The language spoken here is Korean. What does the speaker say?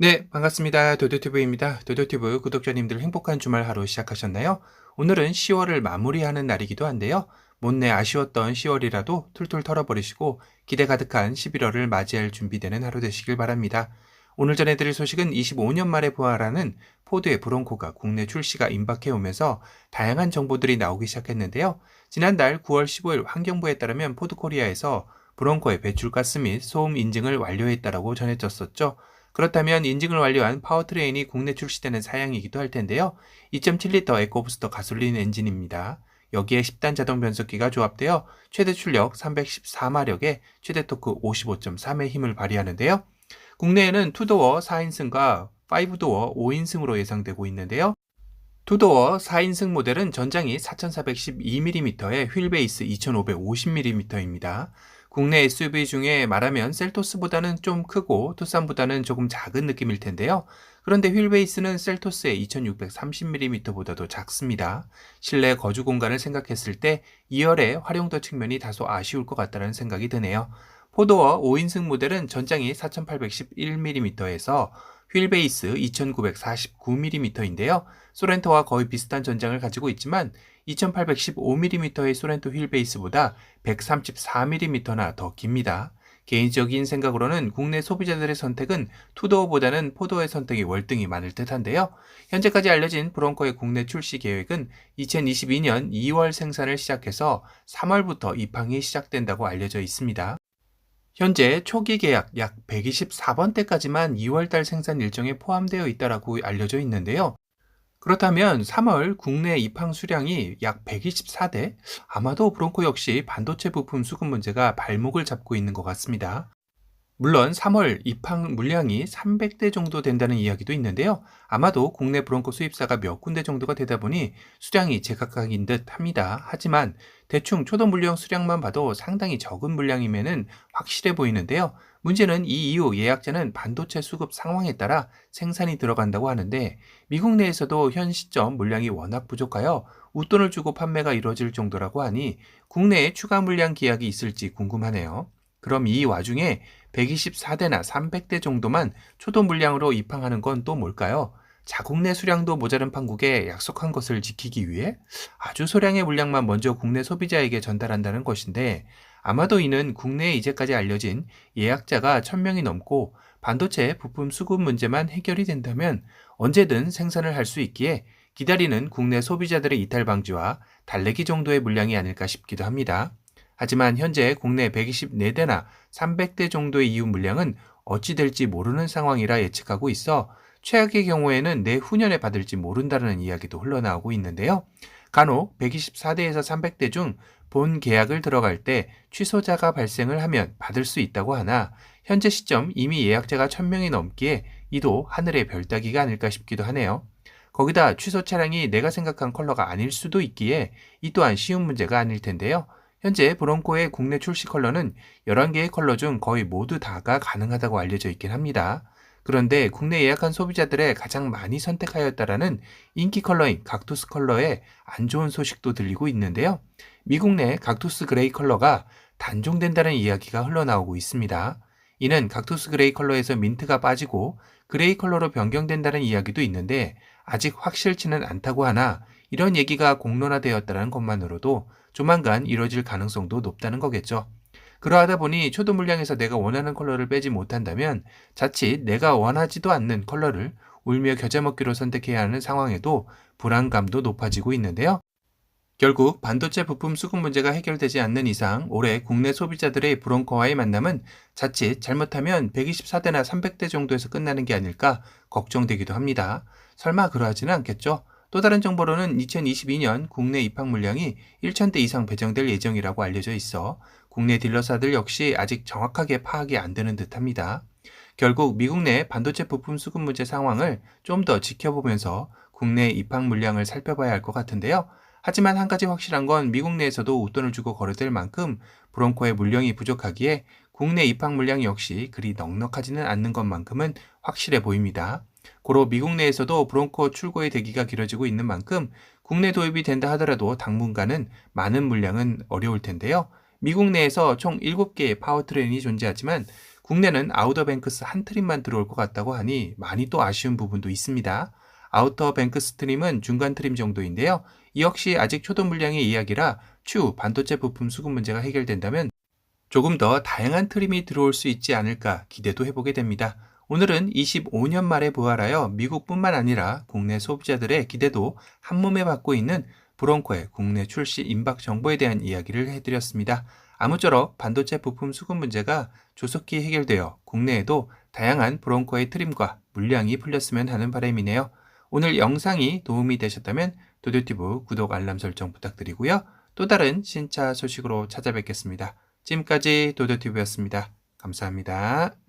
네, 반갑습니다. 도도튜브입니다. 도도튜브 구독자님들 행복한 주말 하루 시작하셨나요? 오늘은 10월을 마무리하는 날이기도 한데요. 못내 아쉬웠던 10월이라도 툴툴 털어버리시고 기대 가득한 11월을 맞이할 준비되는 하루 되시길 바랍니다. 오늘 전해드릴 소식은 25년 만에 부활하는 포드의 브론코가 국내 출시가 임박해오면서 다양한 정보들이 나오기 시작했는데요. 지난달 9월 15일 환경부에 따르면 포드 코리아에서 브론코의 배출가스 및 소음 인증을 완료했다라고 전해졌었죠. 그렇다면 인증을 완료한 파워트레인이 국내 출시되는 사양이기도 할 텐데요. 2.7리터 에코부스터 가솔린 엔진입니다. 여기에 10단 자동 변속기가 조합되어 최대 출력 314마력에 최대 토크 55.3의 힘을 발휘하는데요. 국내에는 투도어 4인승과 5도어 5인승으로 예상되고 있는데요. 투도어 4인승 모델은 전장이 4412mm에 휠베이스 2550mm입니다. 국내 SUV 중에 말하면 셀토스보다는 좀 크고 투싼보다는 조금 작은 느낌일 텐데요. 그런데 휠베이스는 셀토스의 2630mm보다도 작습니다. 실내 거주 공간을 생각했을 때 2열의 활용도 측면이 다소 아쉬울 것 같다는 생각이 드네요. 포도어 5인승 모델은 전장이 4811mm에서 휠베이스 2949mm인데요. 소렌토와 거의 비슷한 전장을 가지고 있지만 2815mm의 소렌토 휠베이스보다 134mm나 더 깁니다. 개인적인 생각으로는 국내 소비자들의 선택은 투도어보다는 포도어의 선택이 월등히 많을 듯한데요. 현재까지 알려진 브론코의 국내 출시 계획은 2022년 2월 생산을 시작해서 3월부터 입항이 시작된다고 알려져 있습니다. 현재 초기 계약 약 124번대까지만 2월달 생산 일정에 포함되어 있다고 알려져 있는데요. 그렇다면 3월 국내 입항 수량이 약 124대? 아마도 브론코 역시 반도체 부품 수급 문제가 발목을 잡고 있는 것 같습니다. 물론 3월 입항 물량이 300대 정도 된다는 이야기도 있는데요. 아마도 국내 브론코 수입사가 몇 군데 정도가 되다 보니 수량이 제각각인 듯 합니다. 하지만 대충 초도 물량 수량만 봐도 상당히 적은 물량임에는 확실해 보이는데요. 문제는 이 이후 예약자는 반도체 수급 상황에 따라 생산이 들어간다고 하는데 미국 내에서도 현 시점 물량이 워낙 부족하여 웃돈을 주고 판매가 이루어질 정도라고 하니 국내에 추가 물량 계약이 있을지 궁금하네요. 그럼 이 와중에 124대나 300대 정도만 초도 물량으로 입항하는 건 또 뭘까요? 자국 내 수량도 모자른 판국에 약속한 것을 지키기 위해 아주 소량의 물량만 먼저 국내 소비자에게 전달한다는 것인데 아마도 이는 국내에 이제까지 알려진 예약자가 1000명이 넘고 반도체 부품 수급 문제만 해결이 된다면 언제든 생산을 할 수 있기에 기다리는 국내 소비자들의 이탈 방지와 달래기 정도의 물량이 아닐까 싶기도 합니다. 하지만 현재 국내 124대나 300대 정도의 이후 물량은 어찌 될지 모르는 상황이라 예측하고 있어 최악의 경우에는 내후년에 받을지 모른다는 이야기도 흘러나오고 있는데요. 간혹 124대에서 300대 중 본 계약을 들어갈 때 취소자가 발생을 하면 받을 수 있다고 하나 현재 시점 이미 예약자가 1000명이 넘기에 이도 하늘의 별 따기가 아닐까 싶기도 하네요. 거기다 취소 차량이 내가 생각한 컬러가 아닐 수도 있기에 이 또한 쉬운 문제가 아닐 텐데요. 현재 브론코의 국내 출시 컬러는 11개의 컬러 중 거의 모두 다가 가능하다고 알려져 있긴 합니다. 그런데 국내 예약한 소비자들의 가장 많이 선택하였다라는 인기 컬러인 각투스 컬러에 안 좋은 소식도 들리고 있는데요. 미국 내 각투스 그레이 컬러가 단종된다는 이야기가 흘러나오고 있습니다. 이는 각투스 그레이 컬러에서 민트가 빠지고 그레이 컬러로 변경된다는 이야기도 있는데 아직 확실치는 않다고 하나 이런 얘기가 공론화되었다는 것만으로도 조만간 이뤄질 가능성도 높다는 거겠죠. 그러하다 보니 초도 물량에서 내가 원하는 컬러를 빼지 못한다면 자칫 내가 원하지도 않는 컬러를 울며 겨자 먹기로 선택해야 하는 상황에도 불안감도 높아지고 있는데요. 결국 반도체 부품 수급 문제가 해결되지 않는 이상 올해 국내 소비자들의 브론코와의 만남은 자칫 잘못하면 124대나 300대 정도에서 끝나는 게 아닐까 걱정되기도 합니다. 설마 그러하지는 않겠죠? 또 다른 정보로는 2022년 국내 입항 물량이 1000대 이상 배정될 예정이라고 알려져 있어 국내 딜러사들 역시 아직 정확하게 파악이 안 되는 듯합니다. 결국 미국 내 반도체 부품 수급 문제 상황을 좀 더 지켜보면서 국내 입항 물량을 살펴봐야 할 것 같은데요. 하지만 한 가지 확실한 건 미국 내에서도 웃돈을 주고 거래될 만큼 브론코의 물량이 부족하기에 국내 입항 물량 역시 그리 넉넉하지는 않는 것만큼은 확실해 보입니다. 고로 미국 내에서도 브론코 출고의 대기가 길어지고 있는 만큼 국내 도입이 된다 하더라도 당분간은 많은 물량은 어려울 텐데요. 미국 내에서 총 7개의 파워트레인이 존재하지만 국내는 아우터 뱅크스 한 트림만 들어올 것 같다고 하니 많이 또 아쉬운 부분도 있습니다. 아우터 뱅크스 트림은 중간 트림 정도인데요. 이 역시 아직 초도 물량의 이야기라 추후 반도체 부품 수급 문제가 해결된다면 조금 더 다양한 트림이 들어올 수 있지 않을까 기대도 해보게 됩니다. 오늘은 25년 말에 부활하여 미국뿐만 아니라 국내 소비자들의 기대도 한몸에 받고 있는 브론코의 국내 출시 임박 정보에 대한 이야기를 해드렸습니다. 아무쪼록 반도체 부품 수급 문제가 조속히 해결되어 국내에도 다양한 브론코의 트림과 물량이 풀렸으면 하는 바람이네요. 오늘 영상이 도움이 되셨다면 도도티브 구독 알람 설정 부탁드리고요. 또 다른 신차 소식으로 찾아뵙겠습니다. 지금까지 도도티브였습니다. 감사합니다.